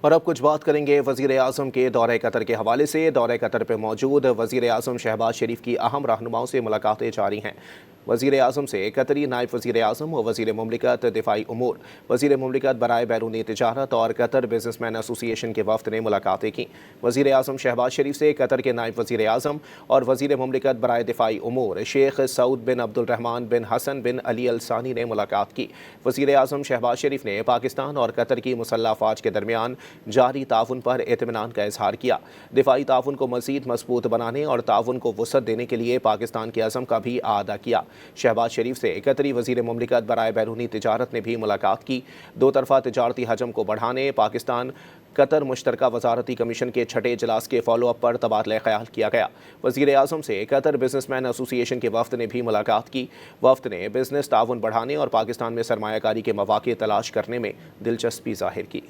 اور اب کچھ بات کریں گے وزیر اعظم کے دورہ قطر کے حوالے سے۔ دورہ قطر پہ موجود وزیر اعظم شہباز شریف کی اہم رہنماؤں سے ملاقاتیں جاری ہیں۔ وزیر اعظم سے قطری نائب وزیر اعظم و وزیر مملکت دفاعی امور، وزیر مملکت برائے بیرونی تجارت اور قطر بزنس مین ایسوسی ایشن کے وفد نے ملاقاتیں کی۔ وزیر اعظم شہباز شریف سے قطر کے نائب وزیر اعظم اور وزیر مملکت برائے دفاعی امور شیخ سعود بن عبد الرحمن بن حسن بن علی ال ثانی نے ملاقات کی۔ وزیر اعظم شہباز شریف نے پاکستان اور قطر کی مسلح افواج کے درمیان جاری تعاون پر اطمینان کا اظہار کیا۔ دفاعی تعاون کو مزید مضبوط بنانے اور تعاون کو وسعت دینے کے لیے پاکستان کے عزم کا بھی اعادہ کیا۔ شہباز شریف سے قطری وزیر مملکت برائے بیرونی تجارت نے بھی ملاقات کی۔ دو طرفہ تجارتی حجم کو بڑھانے، پاکستان قطر مشترکہ وزارتی کمیشن کے چھٹے اجلاس کے فالو اپ پر تبادلہ خیال کیا گیا۔ وزیر اعظم سے قطر بزنس مین ایسوسی ایشن کے وفد نے بھی ملاقات کی۔ وفد نے بزنس تعاون بڑھانے اور پاکستان میں سرمایہ کاری کے مواقع تلاش کرنے میں دلچسپی ظاہر کی۔